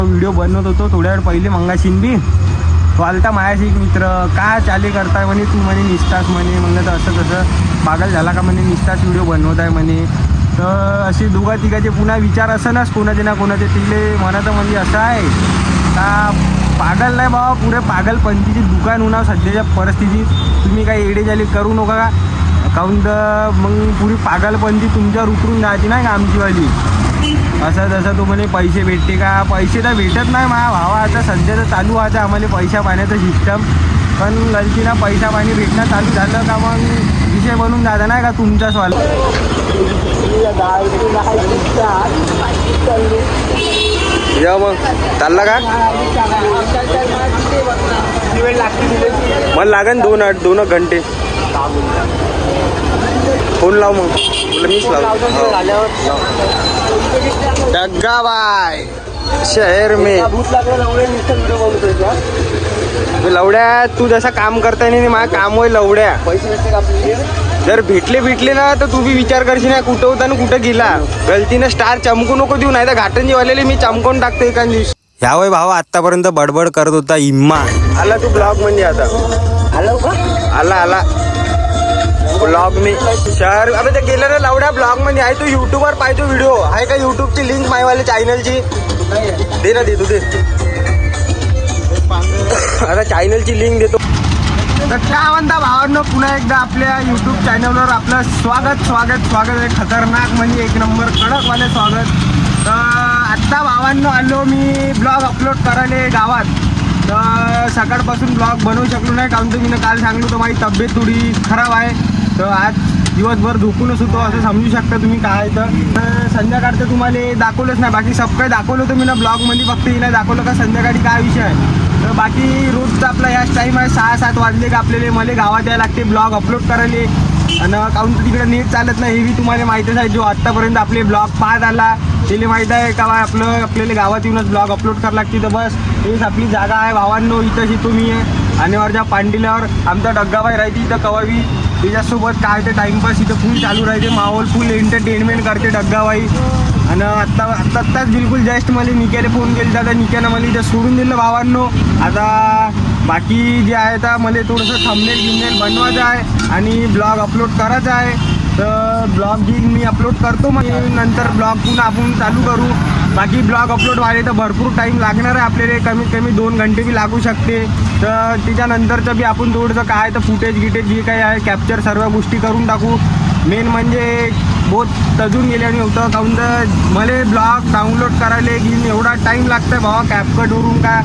Video बनवत होतो थोड्या वेळ पहिले मंगाशीन बी. तो आलता माझ्याशी एक मित्र, काय चाले करताय म्हणे तू म्हणे निसतास म्हणे. म्हणलं तर असं कसं पागल झाला का म्हणे, निसतास व्हिडिओ बनवत आहे म्हणे. तर असे दोघा तिघाचे पुन्हा विचार असनच कोणाचे ना कोणाचे. तिले म्हणायचं म्हणजे असं आहे का पागल नाही बाबा, पुरे पागलपंथीची दुकान होणार सध्याच्या परिस्थितीत. तुम्ही काही एडेजाली करू नका का, काहून तर मग पुरी पागलपंथी तुमच्यावर उतरून जायची नाही का आमचीवाली. असं तसं तो म्हणे पैसे भेटते का, पैसे तर भेटत नाही माझ्या भावा. आता सध्या तर चालू आहे आम्हाला पैसा पाण्याचं सिस्टम, पण गलतीनं पैसा पाणी भेटणं चालू झालं का मग विषय बनून जाता नाही का तुमचा सवाल. या मग चालला का, मला लागेल 2 घंटे. फोन लाव मग, मीच लाव. डग्गा बाय शहर में लवड्या, तू जसा काम करताय नाही माझं काम होय लवड्या. पैसे भेटते का जर भेटले ना तर तू बी विचार करशील ना कुठं होता ना कुठं गेला. गलतीनं स्टार चमकू नको देऊ, नाही तर घाटंजी वालेले मी चमकून टाकतो एका दिवशी. ह्या वय भावा आतापर्यंत बडबड करत होता इम्मा. आला तू ब्लॉग मध्ये आता आला ब्लॉग मी शहर. अबे ते गेलं ना लवड्या ब्लॉग मध्ये आहे. तू युट्यूबवर पाहिजे व्हिडिओ आहे का, युट्यूबची लिंक मायवाले चॅनलची दे ना, दे तू दे. आता चॅनलची लिंक देतो. तर काय म्हणता भावांनो, पुन्हा एकदा आपल्या युट्यूब चॅनलवर आपलं स्वागत आहे. खतरनाक म्हणजे एक नंबर कडकवाले स्वागत. तर आत्ता भावांनो आलो मी ब्लॉग अपलोड करायला गावात. तर सकाळपासून ब्लॉग बनवू शकलो नाही, कारण तुम्ही काल सांगलो तर माझी तब्येत थोडी खराब आहे. तर आज दिवसभर झोपूनच होतो असं समजू शकता तुम्ही. काय तर संध्याकाळचं तुम्हाला दाखवलंच नाही, बाकी सब काही दाखवलं होतं मी ना ब्लॉगमध्ये, फक्त हिला दाखवलं का संध्याकाळी काय विषय आहे. तर बाकी रोजचा आपला याच टाईम आहे, 6-7 वाजले का आपल्याला मला गावात यायला लागते ब्लॉग अपलोड करायला. आणि काउंट तिकडे नेट चालत नाही हे बी तुम्हाला माहीतच आहे. जो आत्तापर्यंत आपले ब्लॉग पाहत आला त्याला माहीत आहे का आपल्याला गावात येऊनच ब्लॉग अपलोड करावं लागते. तर बस हेच आपली जागा आहे भावांनो. इथंच तुम्ही आणि वरच्या पांडिल्यावर आमचा डग्गाबाई राहते इथं कवावी. त्याच्यासोबत काय ते टाईमपास इथं फुल चालू राहते, माहोल फुल एंटरटेनमेंट करते डग्गाबाई. आणि आत्ताच बिलकुल जस्ट मला निक्याने फोन केला होता, निक्यानं मला इथं सोडून दिलं भावांनो. आता बाकी जे आहे तर मला थोडंसं थंबनेल बनवायचं आहे आणि ब्लॉग अपलोड करायचा आहे. तर ब्लॉग जी मी अपलोड करतो मग नंतर ब्लॉग पुन्हा आपण चालू करू. बाकी ब्लॉग अपलोड व्हायला तर भरपूर टाईम लागणार आहे आपल्याला, कमीत कमी 2 घंटे बी लागू शकते. तर त्याच्यानंतरचं बी आपण थोडंसं काय तर फुटेज जे काही आहे कॅप्चर सर्व गोष्टी करून टाकू. मेन म्हणजे बहुत तजून गेल्याने होतं, काहून तर मला ब्लॉग डाउनलोड करायला घेऊन एवढा टाईम लागतं आहे भावा. कॅपकटवरून का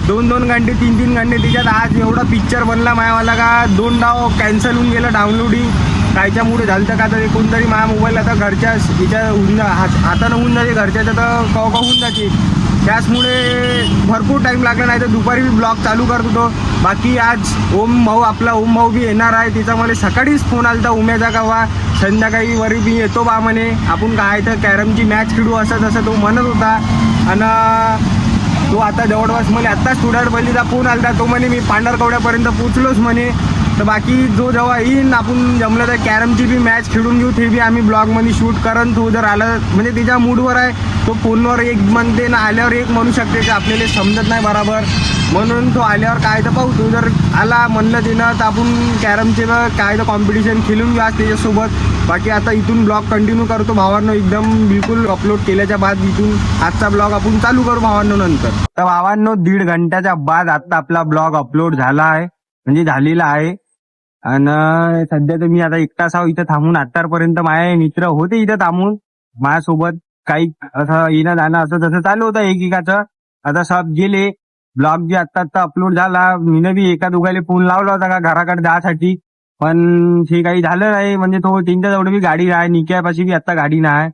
2-2 घंटे 3-3 घंटे. त्याच्यात आज एवढा पिक्चर बनला मायावाला का 2 डाव कॅन्सल होऊन गेलं डाउनलोडिंग. कायच्यामुळे झालं तर का तर कोणतरी माझ्या मोबाईल आता घरच्या हिच्या हातानं होऊन जाते, घरच्याच्या तर कव होऊन जाते. त्याचमुळे भरपूर टाईम लागला, नाही तर दुपारी मी ब्लॉग चालू करत होतो. बाकी आज ओम भाऊ बी येणार आहे. तिचा मला सकाळीच फोन आला होता उम्याचा का वा संध्याकाळी वरी मी येतो बा म्हणे, आपण काय तर कॅरमची मॅच खेळू असं तसं तो म्हणत होता. आणि तो आता जवळपास मला आत्ताच थोड्या वेळ पहिलीचा फोन आला होता. तो म्हणे मी पांढरकवड्यापर्यंत पोचलोच म्हणे. तर बाकी जो जेव्हा येईन आपण जमलं तर कॅरमची बी मॅच खेळून घेऊ. ते बी आम्ही ब्लॉगमध्ये शूट करन. तो जर आला म्हणजे त्याच्या मूडवर आहे, तो फोनवर एक म्हणते ना आल्यावर एक म्हणू शकते की आपल्याला समजत नाही बरोबर. म्हणून तो आल्यावर काय तर पाहू. तो जर आला म्हणलं तिनं तर आपण कॅरमचे काय तर कॉम्पिटिशन खेळून घेऊ आज त्याच्यासोबत. बाकी आता इथून ब्लॉग कंटिन्यू करतो भावांनो, एकदम बिलकुल अपलोड केल्याच्या बाद इथून आजचा ब्लॉग आपण चालू करू भावांनो नंतर. तर भावांनो 1.5 घंट्याच्या बाद आता आपला ब्लॉग अपलोड झाला आहे, म्हणजे झालेला आहे. आणि सध्या तर मी आता एकटाच आहो इथं थांबून. आतापर्यंत माझे मित्र होते इथं थांबून माझ्यासोबत, काही असं येणं जाणं असं तसं चालू होतं एकेकाचं. आता सब गेले. ब्लॉग जे आत्ता अपलोड झाला, मीनं बी एका दोघाले फोन लावला होता का घराकडे जायसाठी, पण ते काही झालं नाही. म्हणजे तो त्यांच्या जवळ बी गाडी नाही, निक्यापाशी बी आता गाडी नाही.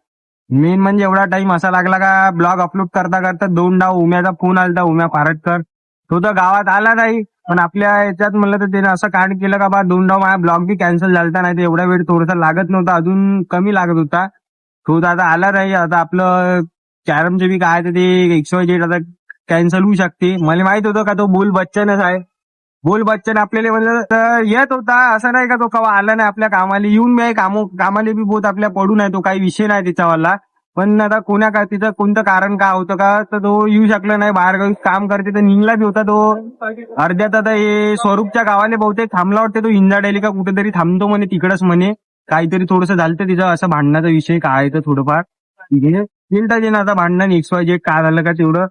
मेन म्हणजे एवढा टाइम असा लागला का ब्लॉग अपलोड करता करता 2 डाव उम्याचा फोन आला, उम्या पारटकर. तो तर गावात आला नाही, पण आपल्या याच्यात म्हणलं तर त्याने असं कांड केलं का बा 2 डाव माझा ब्लॉग बी कॅन्सल झालता. नाही तर एवढा वेळ थोडासा लागत नव्हता, अजून कमी लागत होता. तो तर आता आला नाही. आता आपलं कॅरमचे बी काय ते XYZ आता कॅन्सल होऊ शकते. मला माहित होतं का तो बोल बच्चनच आहे. बोल बच्चन आपल्याला म्हणलं तर येत होता, असं नाही का तो कवा आला नाही आपल्या कामाला. येऊन मी कामाला बी बहुत आपल्या पडून आहे, तो काही विषय नाही त्याच्यावाला. पण आता तिचं कोणतं कारण का होतं का तर तो येऊ शकला नाही, बाहेर काम करते तर निघला बी होता तो अर्ध्यात. आता हे स्वरूपच्या गावाले बहुतेक थांबला वाटते तो, इंजाडेली का कुठेतरी थांबतो म्हणे तिकडच म्हणे. काहीतरी थोडंसं झालं तिचं असं भांडणाचा विषय काय तर थोडंफार मिनिटात येणं आता भांडण XYZ काय झालं का तेवढं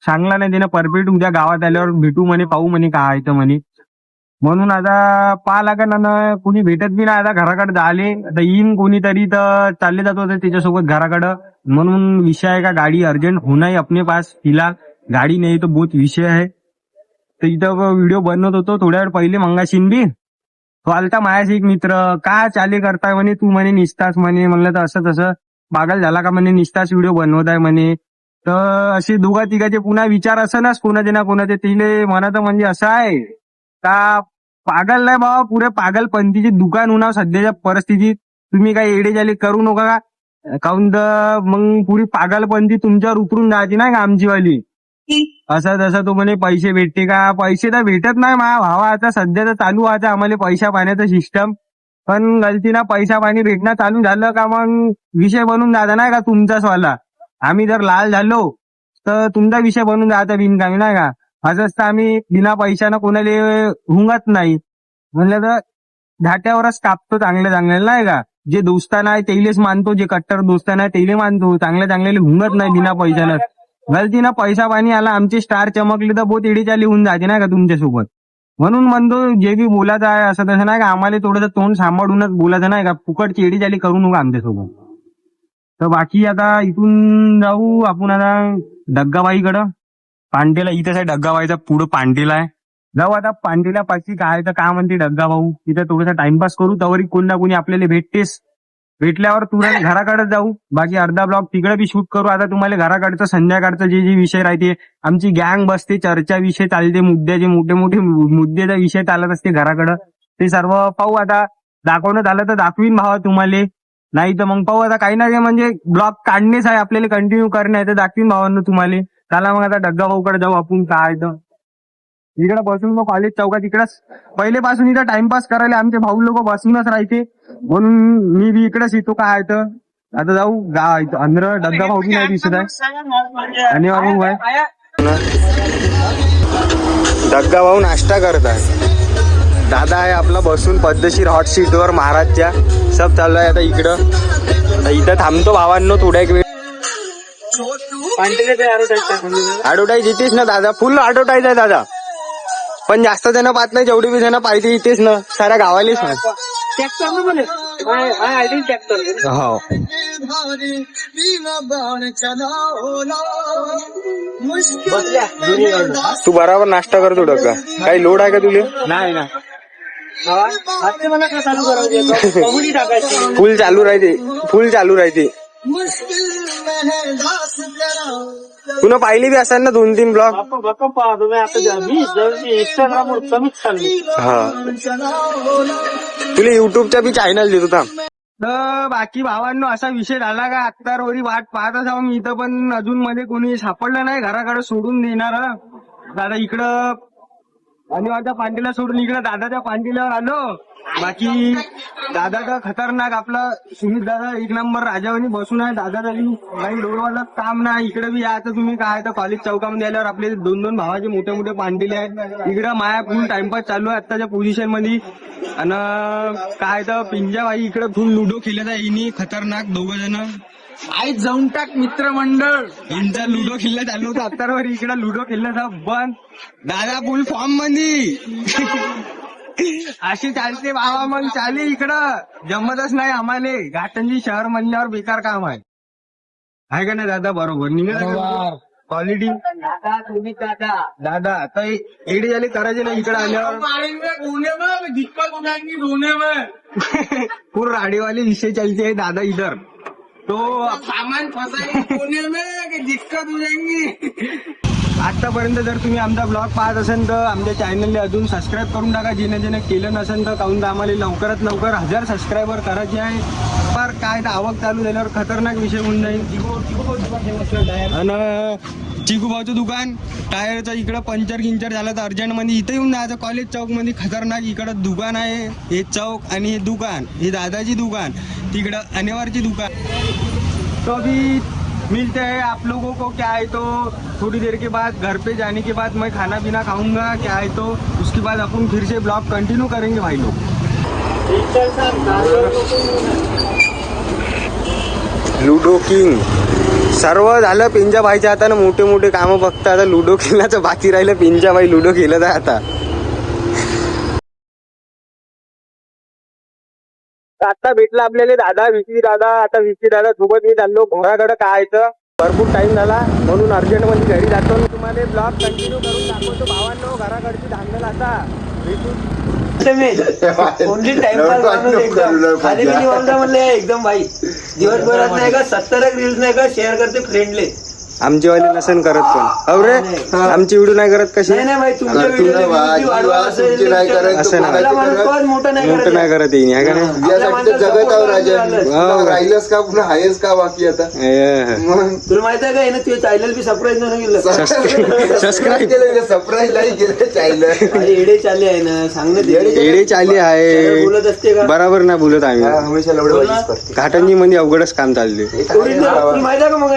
सांगला नाही तिनं. परफेक्ट उद्या गावात आल्यावर भेटू म्हणे, पाहू म्हणे काय आहे तर म्हणे. म्हणून आता पाहा लागेल ना, कुणी भेटत बी नाही आता घराकडे झाले. आता येईन कोणीतरी तर चालले जातो त्याच्यासोबत घराकडं. म्हणून विषय आहे का गाडी अर्जंट होणार अपने पास फिलहाल, गाडी नाही तर बहुत विषय आहे. तर इथं व्हिडिओ बनवत होतो थोड्या वेळ पहिले मंगाशीन बी. तो आलता माझ्याशी एक मित्र, काय चाले करताय म्हणे तू म्हणे निसतास म्हणे. म्हणलं तर असं तसं पागल झाला का म्हणे, निसतास व्हिडिओ बनवत आहे म्हणे. तर असे दोघा तिघाचे पुन्हा विचार असनच कोणाचे ना कोणाचे. तिले म्हणाचं म्हणजे असं आहे का पागल नाही बाबा, पुरे पागलपंथीची दुकान होणार सध्याच्या परिस्थितीत. तुम्ही काही एडेजाले करू नका काऊन तर मग पुरी पागलपंथी तुमच्यावर उतरून जायची नाही का आमचीवाली. असं तसं तो म्हणे पैसे भेटते का, पैसे तर भेटत नाही मा भावा. आता सध्या तर चालू आहे आम्हाला पैसा पाण्याचं सिस्टम, पण गलतीनं पैसा पाणी भेटणं चालू झालं का मग विषय बनून जाता नाही का तुमचाच वाला. आम्ही जर लाल झालो तर तुमचा विषय बनून जाता बिनकामी नाही का. असंच तर आम्ही बिना पैशानं कोणाला हुंगत नाही. म्हणलं तर धाट्यावरच कापतो चांगल्या चांगल्याला नाही का. जे दोस्ताना आहे तेलेच मानतो, जे कट्टर दोस्ताना आहे तेले मानतो, चांगल्या चांगल्याला हुंगत नाही बिना पैशानं. गलतीनं पैसा पाणी आला, आमचे स्टार चमकले तर बहुत एडीचाली होऊन जाते नाही का तुमच्यासोबत. म्हणून म्हणतो जे बी बोलायचं आहे असं तसं नाही का, आम्हाला थोडंसं तोंड सांभाळूनच बोलायचं नाही का, फुकटची एडीचाली करू नका आमच्यासोबत. तर बाकी आता इथून जाऊ आपण आता डग्गाबाईकडं, पांडेला. इथंच आहे डग्गाबाईचा पुढं पांडेला आहे. जाऊ आता पांडेला पाशी काय तर काय म्हणते डग्गा भाऊ, तिथं थोडासा टाइमपास करू. तवरी कोण ना कोणी आपल्याला भेटतेस, भेटल्यावर तुरंत घराकडे जाऊ. बाकी अर्धा ब्लॉग तिकडे बी शूट करू. आता तुम्हाला घराकडचं संध्याकाळचं जे जे विषय राहते, आमची गँग बसते, चर्चा विषय चालते, मुद्द्याचे मोठे मोठे मुद्द्याचा विषय चालत असते घराकडं. ते सर्व पाहू आता. दाखवणं झालं तर दाखवीन भावा तुम्हाला, नाही तर मग पाहू आता. काही ना काही म्हणजे ब्लॉग काढणेच आहे आपल्याला, कंटिन्यू करणे आहे तर दाखवीन भावांना तुम्हाला. चला मग आता डग्गा भाऊकडे जाऊ आपण. काय तर इकडे बसून मग कॉलेज चौकात इकडंच पहिलेपासून इथं टाइमपास करायला आमचे भाऊ लोक बसूनच राहते, म्हणून मी बी इकडेच येतो. काय तर आता जाऊ अंदर. डग्गा भाऊ बी नाही दिसत आहे आणि बाबू आहे. डग्गा भाऊ नाश्ता करत आहे. दादा आहे आपला बसून पद्धतशीर हॉट सीटवर महाराजच्या. सब चालू आहे आता इकडं. इथं थांबतो भावांनो थोड्या वेळ. ऍडव्हर्टाईज इथेच ना दादा, फुल ऍडव्हर्टाईज आहे दादा. पण जास्त जण पाहत नाही, जेवढी बी जण पाहिजे इथेच ना, साऱ्या गावालेच ना. हो तू बराबर नाश्ता करतो डग्गा. काही लोड आहे का तुले? नाही ना, फुल चालू राहते, फुल चालू राहते. पुन्हा पाहिली बी असाल ना 2-3 ब्लॉग. हा तुला युट्यूबचा बी चॅनल देत होता. तर बाकी भावांनो असा विषय झाला का आता रोरी वाट पाहत असावं मी इथं, पण अजून मध्ये कोणी सापडलं नाही घराकडे सोडून देणार. दादा इकडं आणि माझ्या पांडीला सोडून इकडं दादाच्या पांडील्यावर आलो. बाकी दादा तर खतरनाक आपला सुमित दादा एक नंबर राजावानी बसून आहे. दादा काही डोळवाला काम नाही. इकडे बी यायचं तुम्ही काय तर कॉलेज चौकामध्ये आल्यावर आपले 2-2 भावाचे मोठे मोठे पांडिले आहेत. इकडं माया फुल टाइमपास चालू आहे आत्ताच्या पोझिशन मध्ये. आणि काय तर पिंजाबाई इकडे फुल लुडो खेळत आहे इनी खतरनाक 2 जण. आई जाऊन टाक मित्रमंडळ यांचा लुडो खेळला चालू होतं अत्तारवर. इकडं लुडो खेळण्याचा बंद. दादा फुल फॉर्म मध्ये अशी चालते बाबा. मग चाले इकडं जमतच नाही आम्हाला. घाटंजी शहर म्हणल्यावर बेकार काम आहे का नाही दादा? बरोबर निघा क्वालिटी. दादा आता एडी झाली करायचे ना इकडे आल्यावर. पूर्ण राडेवाले विषय चलते दादा इधर. तो सामान फसायला दिक्कत हो जाएंगी. आतापर्यंत जर तुम्ही आमचा ब्लॉग पाहत असेल तर आमच्या चॅनलला अजून सबस्क्राईब करून टाका. ज्याने केलं नसेल तर काहून तर आम्हाला लवकरात लवकर 1000 सबस्क्रायबर करायचे आहे. पर काय तर आवक चालू झाल्यावर खतरनाक विषय होऊन जाईल. आणि चिकूभाऊचं दुकान टायरचं इकडं पंचर किंचर झालं तर अर्जंटमध्ये इथं येऊन जायचं. कॉलेज चौकमध्ये खतरनाक इकडं दुकान आहे. हे चौक आणि हे दुकान, हे दादाची दुकान, तिकडं अनेवारची दुकान. तो अभी मिलते हैं आप लोगों को। क्या है तो थोड़ी देर के बाद घर पे जाने के बाद मैं खाना पीना खाऊंगा, क्या है तो उसके बाद अपन फिर से ब्लॉग कंटिन्यू करेंगे भाई लोग। लुडो किंग सर्व झालं पिंजा भाईच्या हातानं, मोठे मोठे कामं बघता आता लुडो खेळण्याचं बाकी राहिलं. पिंजा भाई लुडो खेळत आहे आता. आता भेटला आपल्याला दादा विशी दादा. आता विशी दादा सोबत मी चाललो घोराकडे. काय भरपूर टाइम झाला म्हणून अर्जंट मध्ये घरी जातो. मी तुम्हाला ब्लॉग कंटिन्यू करून दाखवतो भावांनो. घराकडची धांदल आता एकदम भाई दिवसभरात नाही का 70 रील्स नाही का शेअर करते फ्रेंडले. आमचे वाले नसन करत पण अरे आमची व्हिडिओ नाही करत कशी नाही भाई तुमच्या असं मोठं नाही करत येईन आहे का नाही. जगतावर राहिलंच का पुन्हा आहेच का बाकी आता तुला माहित आहे का ना तुझ्या चॅनल बी सरप्राईज नाही केलं. सबस्क्राईब केलं सरप्राईज नाही केलं चॅनल. एडे चाले आहे ना सांग ना. एडे चाली आहे बोलत असते का बराबर नाही बोलत आम्ही. हमेशा लवडबाजीच करते. घाटंजी मध्ये अवघडच काम चालले. तुला माहित आहे का मग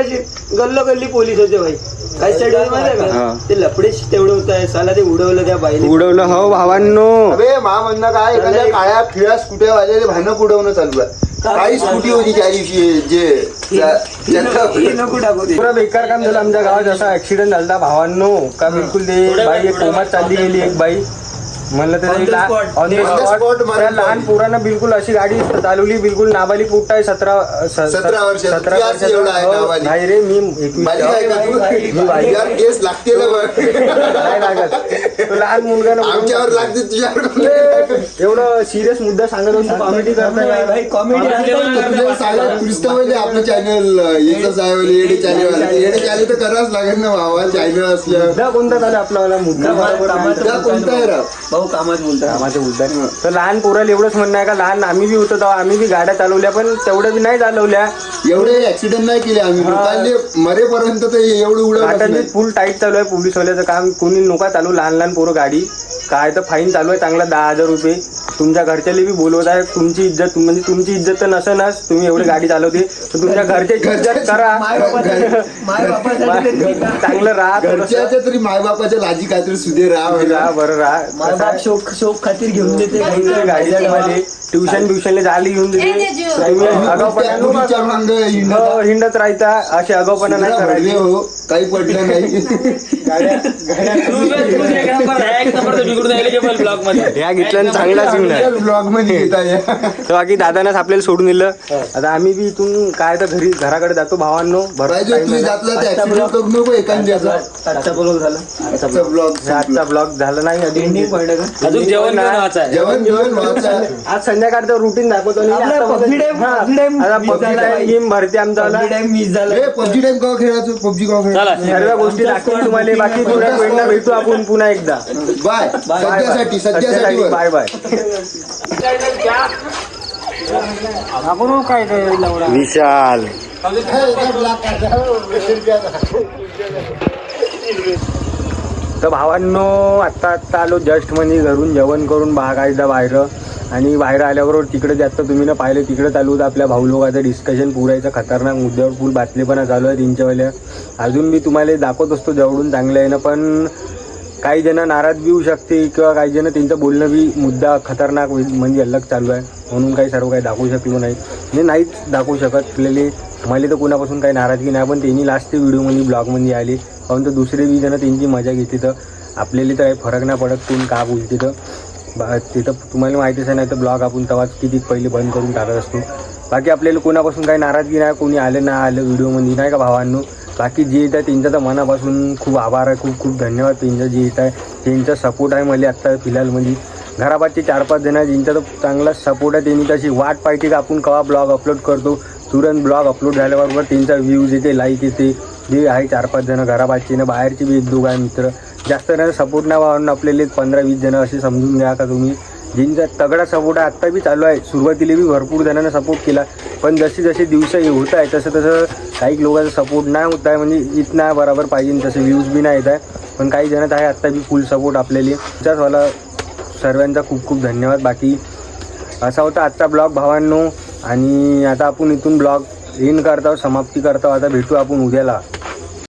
गल्लो गल्ली पोलीस होते भाई. काय स्टडी माहिती आहे का ते लपडेच तेवढं होत आहे. साला ते उडवलं त्या बाईने. उडवलं हो भावांनो. अबे मा म्हणणं काय एखाद्या काळ्या फिळ्या स्कुट्या वाल्याने भांडण उडवणं चालू आहे. काही स्कूटी होती त्या दिवशी जे नको टाकू दे. पुरा बेकार काम झालं आमच्या गावात. असा ऍक्सिडेंट झाला भावांनो का बिलकुल. ते बाई एक कोमात चालली गेली एक बाई. म्हणलं तर लहान पोरांना बिलकुल अशी गाडी चालवली. बिलकुल नाबालिक पोट आहे 17 वर्षाचा. नाही रे मी 21 केस लागते नाही लागत. लहान मुलगा आमच्यावर लागते तुझ्यावर. एवढं सिरियस मुद्दा सांगत होतो. कॉमेडी करताय भाई कॉमेडी आपलं चॅनल येडे चाले तर करावंच लागेल ना भावा. चॅनल असलं कोणता चालू आपला मुद्दा कोणता आहे राव. भाऊ कामात बोलतात. तर लहान पोराला एवढंच म्हणणं आहे का लहान आम्ही बी होतो तेव्हा आम्ही बी गाड्या चालवल्या पण तेवढ्या बी नाही चालवल्या. एवढे ऍक्सिडेंट नाही केले आम्ही. लोकांनी मरेपर्यंत तर एवढं उडवलं. फुल टाईट चालू आहे पोलीसवाल्याचं काम. कोणी नका चालू लहान लहान पोरं गाडी. काय तर फाईन चालू आहे चांगला 10,000 रुपये. तुमच्या घरच्याला बी बोलवत आहे. तुमची इज्जत म्हणजे तुमची इज्जत तर नसेनच. तुम्ही एवढी गाडी चालवते तर तुमच्या घरच्याची इज्जत करा. चांगलं राहा. घरच्याच्या तरी मायबापाच्या लाजी काहीतरी सुधे राहा. बरं राहा. शोक खातीर घेऊन देते गाडी. ट्युशन ब्युशनला झाली घेऊन देते. हिंडत राहायचा. असे आगाऊपणा नाही करायचे. हो काही पडलं नाही. ह्या घेतल्यानं चांगलाच ब्लॉग मध्ये तर बाकी दादानंच आपल्याला सोडून दिलं. आता आम्ही बी इथून काय तर घराकडे जातो भावांनो. आजचा ब्लॉग झाला नाही. अजून जेवण आज संध्याकाळचं रुटीन दाखवतो. गेम भरते आमचा. पबजी टाइम का खेळायचो. पबजी का खेळायचो. सर्व गोष्टी दाखवून तुम्हाला. बाकी थोड्या वेळेला भेटू आपण पुन्हा एकदा. बाय. सध्यासाठी बाय बाय. आपण काय विशाल तर भावांनो आत्ता आलो जस्ट म्हणजे घरून जेवण करून बागायचा बाहेर. आणि बाहेर आल्याबरोबर तिकडे जास्त तुम्ही ना पाहिलं तिकडे चालू होतं आपल्या भाऊ लोकांचं डिस्कशन पुरायचं खतरनाक मुद्द्यावर. फुल बातमीपणा चालू आहे त्यांच्यावाल्या. अजून मी तुम्हाला दाखवत असतो जवळून चांगलं आहे ना. पण काही जण नाराज बी होऊ शकते किंवा काही जण त्यांचं बोलणं बी मुद्दा खतरनाक म्हणजे अलग चालू आहे म्हणून काही सर्व काही दाखवू शकलो नाही. म्हणजे नाहीच दाखवू शकत असलेले. मला तर कोणापासून काही नाराजगी नाही. पण त्यांनी लास्ट व्हिडिओमध्ये ब्लॉगमध्ये आले. कारण तर दुसरे बी जण त्यांची मजा घेतली. तर आपल्याला तर काही फरक नाही पडत कोण का बोलते. तर तिथं तुम्हाला माहितीच आहे. नाही तर ब्लॉग आपण तेव्हाच किती पहिले बंद करून टाकत असतो. बाकी आपल्याला कोणापासून काही नाराजगी नाही. कोणी आलं नाही आलं व्हिडिओमध्ये नाही का भावांनो. बाकी जे येत आहे त्यांचा तर मनापासून खूप आभार आहे. खूप खूप धन्यवाद त्यांचं जे येत आहे त्यांचा सपोर्ट आहे मला आत्ता फिलहालमध्ये. घराबादचे 4-5 जण आहे ज्यांचा तर चांगला सपोर्ट आहे. त्यांनी तशी वाट पाहिजे की आपण केव्हा ब्लॉग अपलोड करतो. तुरंत ब्लॉग अपलोड झाल्याबरोबर त्यांचा व्ह्यूज येते लाईक येते. जे आहे 4-5 जण घराबादचे ना बाहेरचे बी 1-2 आहे मित्र. जास्त जण सपोर्ट नाही व्हावं आपल्याला 15-20 जण असे समजून घ्या का तुम्ही. ज्यांचा तगडा सपोर्ट आहे आत्ता बी चालू आहे. सुरुवातीला बी भरपूर जणांना सपोर्ट केला. पण जसे जसे दिवस होत आहे तसं काही लोकांचा सपोर्ट नाही होत आहे. म्हणजे इतना बरोबर पाहिजे तसे व्ह्यूज बी नाही येत आहे. पण काही जणात आहे आत्ता बी फुल सपोर्ट आपल्याला. त्याचवाला सर्वांचा खूप खूप धन्यवाद. बाकी असा होता आजचा ब्लॉग भावांनो. आणि आता आपण इथून ब्लॉग इन करताव समाप्ती करताव. आता भेटू आपण उद्याला.